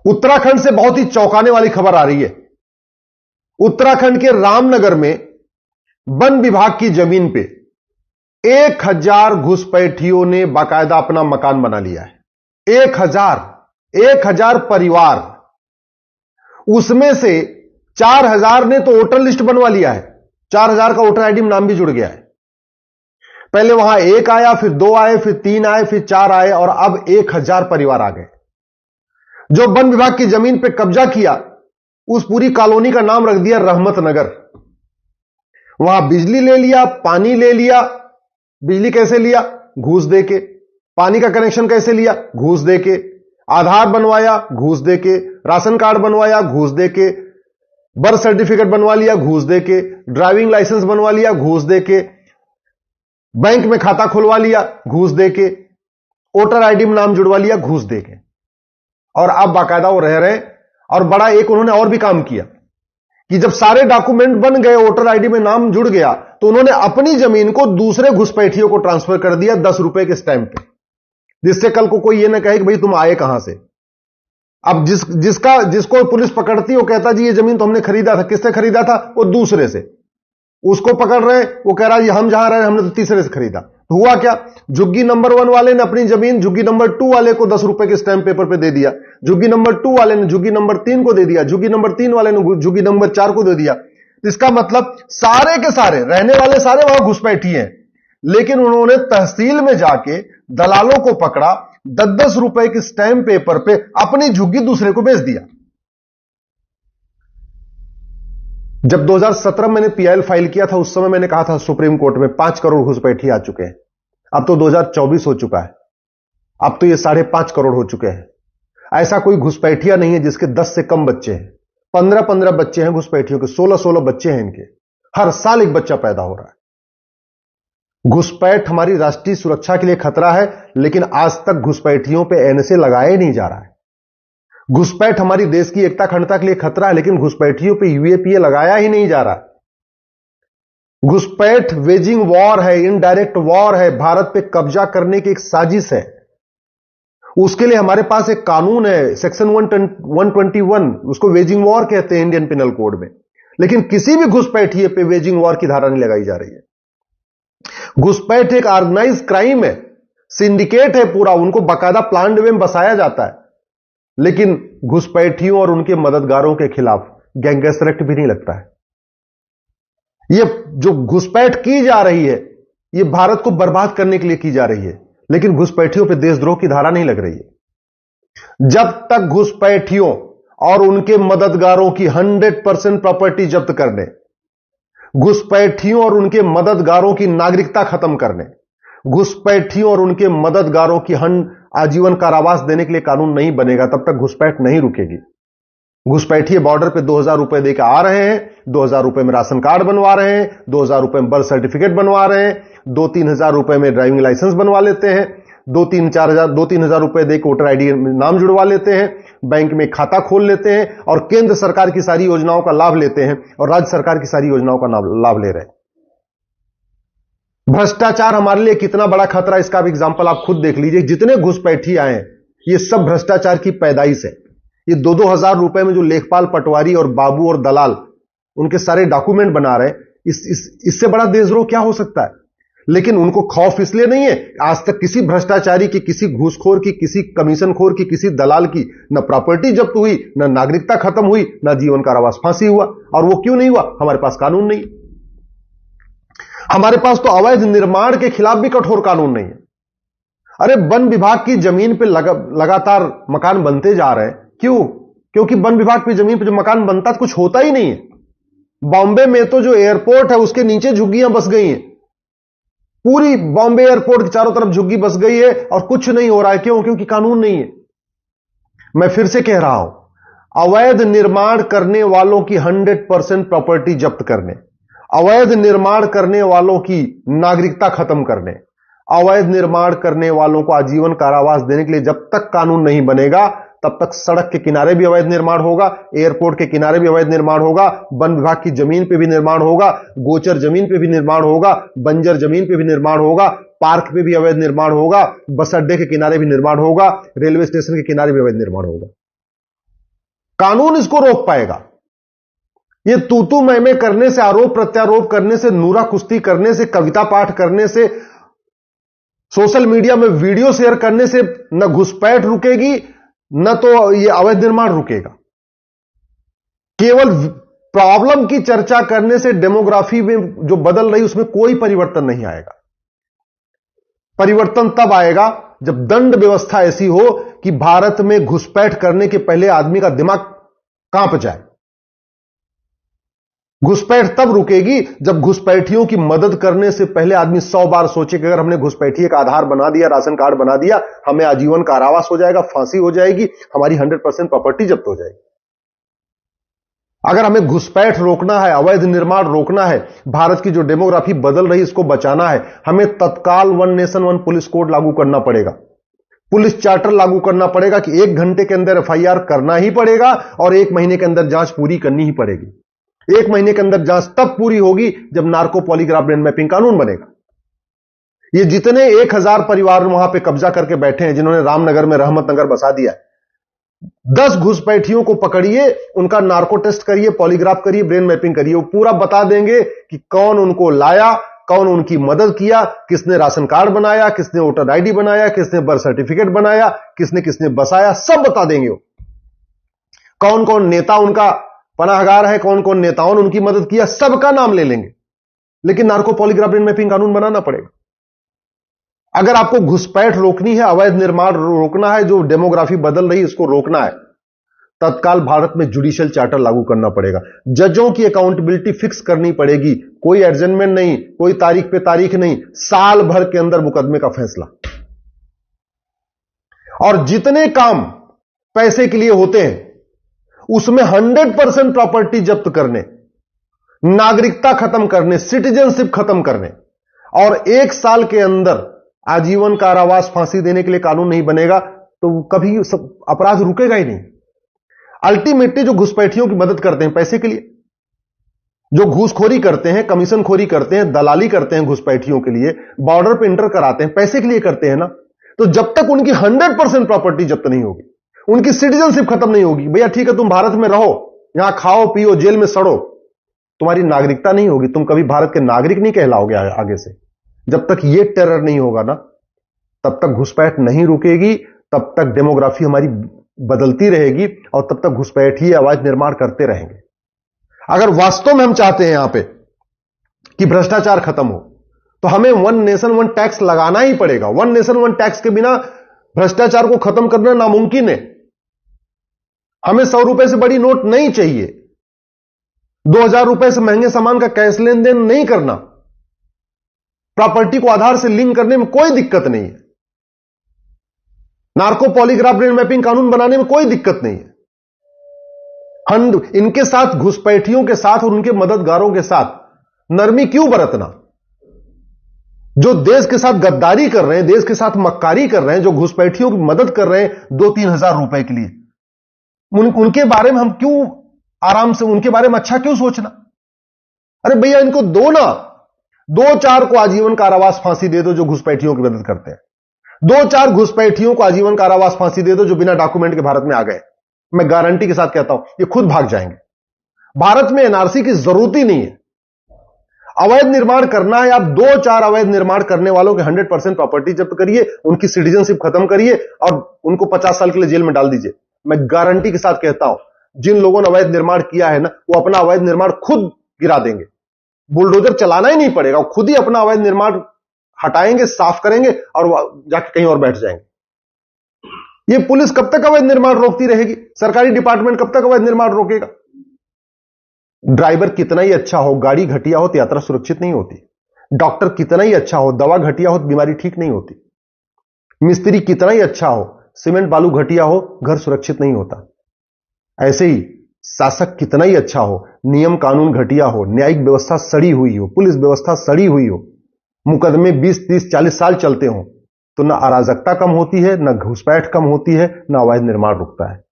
उत्तराखंड से बहुत ही चौंकाने वाली खबर आ रही है। उत्तराखंड के रामनगर में वन विभाग की जमीन पे 1000 घुसपैठियों ने बाकायदा अपना मकान बना लिया है। 1000 परिवार, उसमें से 4000 ने तो वोटर लिस्ट बनवा लिया है। 4000 का वोटर आईडी में नाम भी जुड़ गया है। पहले वहां 1 आया, फिर 2 आए, फिर 3 आए, फिर 4 आए और अब 1000 परिवार आ गए। जो वन विभाग की जमीन पे कब्जा किया, उस पूरी कॉलोनी का नाम रख दिया रहमत नगर। वहां बिजली ले लिया, पानी ले लिया। बिजली कैसे लिया? घूस देके। पानी का कनेक्शन कैसे लिया? घूस देके। आधार बनवाया, घूस देके। राशन कार्ड बनवाया, घूस देके। बर्थ सर्टिफिकेट बनवा लिया, घूस देके। ड्राइविंग लाइसेंस बनवा लिया, घूस देके। बैंक में खाता खुलवा लिया, घूस देके। वोटर आईडी में नाम जुड़वा लिया, घूस देके। और अब बाकायदा वो रह रहे। और बड़ा एक उन्होंने और भी काम किया कि जब सारे डॉक्यूमेंट बन गए, वोटर आईडी में नाम जुड़ गया, तो उन्होंने अपनी जमीन को दूसरे घुसपैठियों को ट्रांसफर कर दिया 10 रुपए के स्टैंप पे, जिससे कल को कोई ये ना कहे कि भाई तुम आए कहां से। अब जिसको पुलिस पकड़ती, वो कहता जी ये जमीन तो हमने खरीदा था। किससे खरीदा था? वो दूसरे से। उसको पकड़ रहे, वो कह रहा है हम जहां रहे हमने तो तीसरे से खरीदा। तो हुआ क्या? झुग्गी नंबर 1 वाले ने अपनी जमीन झुग्गी नंबर 2 वाले को 10 रुपए के स्टैंप पेपर पे दे दिया। झुग्गी नंबर 2 वाले ने झुग्गी नंबर 3 को दे दिया। झुग्गी नंबर 3 वाले ने झुग्गी नंबर 4 को दे दिया। इसका मतलब सारे के सारे रहने वाले सारे वहां घुसपैठी हैं, लेकिन उन्होंने तहसील में जाके दलालों को पकड़ा, 10-10 रुपए के स्टैंप पेपर पे अपनी झुग्गी दूसरे को बेच दिया। जब 2017 मैंने पीआईएल फाइल किया था, उस समय मैंने कहा था सुप्रीम कोर्ट में 5 करोड़ घुसपैठी आ चुके हैं। अब तो 2024 हो चुका है, अब तो ये 5.5 करोड़ हो चुके हैं। ऐसा कोई घुसपैठिया नहीं है जिसके 10 से कम बच्चे हैं। 15-15 बच्चे हैं घुसपैठियों के, 16-16 बच्चे हैं इनके। हर साल एक बच्चा पैदा हो रहा है। घुसपैठ हमारी राष्ट्रीय सुरक्षा के लिए खतरा है, लेकिन आज तक घुसपैठियों पे एनएसए लगाया ही नहीं जा रहा है। घुसपैठ हमारी देश की एकता अखंडता के लिए खतरा है, लेकिन घुसपैठियों पे यूएपीए लगाया ही नहीं जा रहा। घुसपैठ वेजिंग वॉर है, इनडायरेक्ट वॉर है, भारत पे कब्जा करने की एक साजिश है। उसके लिए हमारे पास एक कानून है, सेक्शन 121, उसको वेजिंग वॉर कहते हैं इंडियन पिनल कोड में, लेकिन किसी भी घुसपैठिए पे वेजिंग वॉर की धारा नहीं लगाई जा रही है। घुसपैठ एक ऑर्गेनाइज क्राइम है, सिंडिकेट है पूरा, उनको बाकायदा प्लान्ड वे में बसाया जाता है, लेकिन घुसपैठियों और उनके मददगारों के खिलाफ गैंगस्टर एक्ट भी नहीं लगता है। ये जो घुसपैठ की जा रही है, ये भारत को बर्बाद करने के लिए की जा रही है, लेकिन घुसपैठियों पे देशद्रोह की धारा नहीं लग रही है। जब तक घुसपैठियों और उनके मददगारों की 100% प्रॉपर्टी जब्त करने, घुसपैठियों और उनके मददगारों की नागरिकता खत्म करने, घुसपैठियों और उनके मददगारों की आजीवन कारावास देने के लिए कानून नहीं बनेगा, तब तक घुसपैठ नहीं रुकेगी। घुसपैठिए बॉर्डर पे 2000 रुपए देकर आ रहे हैं, 2000 रुपए में राशन कार्ड बनवा रहे हैं, 2000 रुपए में बर्थ सर्टिफिकेट बनवा रहे हैं, 2-3 हजार रुपए में ड्राइविंग लाइसेंस बनवा लेते हैं, 2-3 हजार रुपए देकर वोटर आईडी नाम जुड़वा लेते हैं, बैंक में खाता खोल लेते हैं और केंद्र सरकार की सारी योजनाओं का लाभ लेते हैं और राज्य सरकार की सारी योजनाओं का लाभ ले रहे हैं। भ्रष्टाचार हमारे लिए कितना बड़ा खतरा, इसका भी एग्जांपल आप खुद देख लीजिए। जितने घुसपैठी आए हैं, ये सब भ्रष्टाचार की पैदाइश है। ये 2-2 हजार रुपए में जो लेखपाल, पटवारी और बाबू और दलाल उनके सारे डॉक्यूमेंट बना रहे हैं, इससे बड़ा देशद्रोह क्या हो सकता है। लेकिन उनको खौफ इसलिए नहीं है, आज तक किसी भ्रष्टाचारी की, किसी घूसखोर की, किसी कमीशनखोर की, किसी दलाल की न प्रॉपर्टी जब्त हुई, न नागरिकता खत्म हुई, न जीवन कारावास, फांसी हुआ। और वो क्यों नहीं हुआ? हमारे पास कानून नहीं। हमारे पास तो अवैध निर्माण के खिलाफ भी कठोर कानून नहीं है। अरे वन विभाग की जमीन पे लगातार मकान बनते जा रहे हैं। क्यों? क्योंकि वन विभाग की जमीन पे जो मकान बनता है कुछ होता ही नहीं है। बॉम्बे में तो जो एयरपोर्ट है उसके नीचे झुग्गियां बस गई हैं। पूरी बॉम्बे एयरपोर्ट के चारों तरफ झुग्गी बस गई है और कुछ नहीं हो रहा है। क्यों? क्योंकि कानून नहीं है। मैं फिर से कह रहा हूं, अवैध निर्माण करने वालों की 100% प्रॉपर्टी जब्त करने, अवैध निर्माण करने वालों की नागरिकता खत्म करने, अवैध निर्माण करने वालों को आजीवन कारावास देने के लिए जब तक कानून नहीं बनेगा, तब तक सड़क के किनारे भी अवैध निर्माण होगा, एयरपोर्ट के किनारे भी अवैध निर्माण होगा, वन विभाग की जमीन पे भी निर्माण होगा, गोचर जमीन पे भी निर्माण होगा, बंजर जमीन पे भी निर्माण होगा, पार्क पे भी अवैध निर्माण होगा, बस अड्डे के किनारे भी निर्माण होगा, रेलवे स्टेशन के किनारे भी अवैध निर्माण होगा। कानून इसको रोक पाएगा। ये तू मैं करने से, आरोप प्रत्यारोप करने से, नूरा कुश्ती करने से, कविता पाठ करने से, सोशल मीडिया में वीडियो शेयर करने से न घुसपैठ रुकेगी, न तो ये अवैध निर्माण रुकेगा। केवल प्रॉब्लम की चर्चा करने से डेमोग्राफी में जो बदल रही उसमें कोई परिवर्तन नहीं आएगा। परिवर्तन तब आएगा जब दंड व्यवस्था ऐसी हो कि भारत में घुसपैठ करने के पहले आदमी का दिमाग कांप जाए। घुसपैठ तब रुकेगी जब घुसपैठियों की मदद करने से पहले आदमी 100 बार सोचे कि अगर हमने घुसपैठिए का आधार बना दिया, राशन कार्ड बना दिया, हमें आजीवन कारावास हो जाएगा, फांसी हो जाएगी, हमारी 100% प्रॉपर्टी जब्त हो जाएगी। अगर हमें घुसपैठ रोकना है, अवैध निर्माण रोकना है, भारत की जो डेमोग्राफी बदल रही इसको बचाना है, हमें तत्काल 1 नेशन 1 पुलिस कोड लागू करना पड़ेगा। पुलिस चार्टर लागू करना पड़ेगा कि 1 घंटे के अंदर एफआईआर करना ही पड़ेगा और 1 महीने के अंदर जांच पूरी करनी ही पड़ेगी। 1 महीने के अंदर जांच तब पूरी होगी जब नार्को पॉलीग्राफ ब्रेन मैपिंग कानून बनेगा। ये जितने 1000 परिवार वहां पे कब्जा करके बैठे हैं, जिन्होंने रामनगर में रहमत नगर बसा दिया, 10 घुसपैठियों को पकड़िए, उनका नार्को टेस्ट करिए, पॉलीग्राफ करिए, ब्रेन मैपिंग करिए, वो पूरा बता देंगे कि कौन उनको लाया, कौन उनकी मदद किया, किसने राशन कार्ड बनाया, किसने वोटर आईडी बनाया, किसने बर्थ सर्टिफिकेट बनाया, किसने किसने बसाया, सब बता देंगे वो। कौन कौन नेता उनका पनाहगार है, कौन कौन नेताओं ने उनकी मदद किया, सबका नाम ले लेंगे। लेकिन नार्को पॉलीग्राफ ब्रेन मैपिंग कानून बनाना पड़ेगा। अगर आपको घुसपैठ रोकनी है, अवैध निर्माण रोकना है, जो डेमोग्राफी बदल रही है इसको रोकना है, तत्काल भारत में जुडिशियल चार्टर लागू करना पड़ेगा। जजों की अकाउंटेबिलिटी फिक्स करनी पड़ेगी। कोई एडजमेंट नहीं, कोई तारीख पे तारीख नहीं, साल भर के अंदर मुकदमे का फैसला। और जितने काम पैसे के लिए होते हैं उसमें 100% प्रॉपर्टी जब्त करने, नागरिकता खत्म करने, सिटीजनशिप खत्म करने और 1 साल के अंदर आजीवन कारावास, फांसी देने के लिए कानून नहीं बनेगा तो कभी अपराध रुकेगा ही नहीं। अल्टीमेटली जो घुसपैठियों की मदद करते हैं पैसे के लिए, जो घूसखोरी करते हैं, कमीशनखोरी करते हैं, दलाली करते हैं घुसपैठियों के लिए, बॉर्डर पे इंटर कराते हैं, पैसे के लिए करते हैं ना। तो जब तक उनकी 100% प्रॉपर्टी जब्त नहीं होगी, उनकी सिटीजनशिप खत्म नहीं होगी, भैया ठीक है तुम भारत में रहो, यहां खाओ पियो, जेल में सड़ो, तुम्हारी नागरिकता नहीं होगी, तुम कभी भारत के नागरिक नहीं कहलाओगे आगे से। जब तक यह टेरर नहीं होगा ना, तब तक घुसपैठ नहीं रुकेगी, तब तक डेमोग्राफी हमारी बदलती रहेगी और तब तक घुसपैठी अवैध निर्माण करते रहेंगे। अगर वास्तव में हम चाहते हैं यहां पे कि भ्रष्टाचार खत्म हो, तो हमें 1 नेशन 1 टैक्स लगाना ही पड़ेगा। 1 नेशन 1 टैक्स के बिना भ्रष्टाचार को खत्म करना नामुमकिन है। हमें 100 रुपए से बड़ी नोट नहीं चाहिए, 2000 रुपए से महंगे सामान का कैश लेन देन नहीं करना, प्रॉपर्टी को आधार से लिंक करने में कोई दिक्कत नहीं है, नार्को पॉलीग्राफ ब्रेन मैपिंग कानून बनाने में कोई दिक्कत नहीं है। इनके साथ, घुसपैठियों के साथ और उनके मददगारों के साथ नरमी क्यों बरतना? जो देश के साथ गद्दारी कर रहे हैं, देश के साथ मक्कारी कर रहे हैं, जो घुसपैठियों की मदद कर रहे हैं 2-3 हजार रुपए के लिए, उनके बारे में हम क्यों आराम से, उनके बारे में अच्छा क्यों सोचना? अरे भैया इनको दो ना, 2-4 को आजीवन कारावास फांसी दे दो जो घुसपैठियों की मदद करते हैं, 2-4 घुसपैठियों को आजीवन कारावास फांसी दे दो जो बिना डॉक्यूमेंट के भारत में आ गए। मैं गारंटी के साथ कहता हूं ये खुद भाग जाएंगे। भारत में एनआरसी की जरूरत ही नहीं है। अवैध निर्माण करना है, आप 2-4 अवैध निर्माण करने वालों के 100% प्रॉपर्टी जब्त करिए, उनकी सिटीजनशिप खत्म करिए और उनको 50 साल के लिए जेल में डाल दीजिए। मैं गारंटी के साथ कहता हूं जिन लोगों ने अवैध निर्माण किया है ना, वो अपना अवैध निर्माण खुद गिरा देंगे। बुलडोजर चलाना ही नहीं पड़ेगा, वो खुद ही अपना अवैध निर्माण हटाएंगे, साफ करेंगे और जाके कहीं और बैठ जाएंगे। ये पुलिस कब तक अवैध निर्माण रोकती रहेगी? सरकारी डिपार्टमेंट कब तक अवैध निर्माण रोकेगा? ड्राइवर कितना ही अच्छा हो, गाड़ी घटिया हो तो यात्रा सुरक्षित नहीं होती। डॉक्टर कितना ही अच्छा हो, दवा घटिया हो तो बीमारी ठीक नहीं होती। मिस्त्री कितना ही अच्छा हो, सीमेंट बालू घटिया हो, घर सुरक्षित नहीं होता। ऐसे ही शासक कितना ही अच्छा हो, नियम कानून घटिया हो, न्यायिक व्यवस्था सड़ी हुई हो, पुलिस व्यवस्था सड़ी हुई हो, मुकदमे 20-30-40 साल चलते हो, तो ना अराजकता कम होती है, ना घुसपैठ कम होती है, ना अवैध निर्माण रुकता है।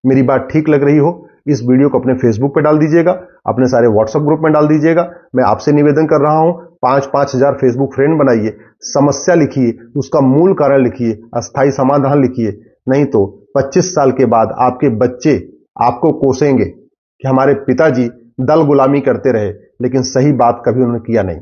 मेरी बात ठीक लग रही हो, इस वीडियो को अपने फेसबुक पे डाल दीजिएगा, अपने सारे व्हाट्सएप ग्रुप में डाल दीजिएगा। मैं आपसे निवेदन कर रहा हूं 5-5 हजार फेसबुक फ्रेंड बनाइए, समस्या लिखिए, उसका मूल कारण लिखिए, अस्थायी समाधान लिखिए। नहीं तो 25 साल के बाद आपके बच्चे आपको कोसेंगे कि हमारे पिताजी दल गुलामी करते रहे लेकिन सही बात कभी उन्होंने किया नहीं।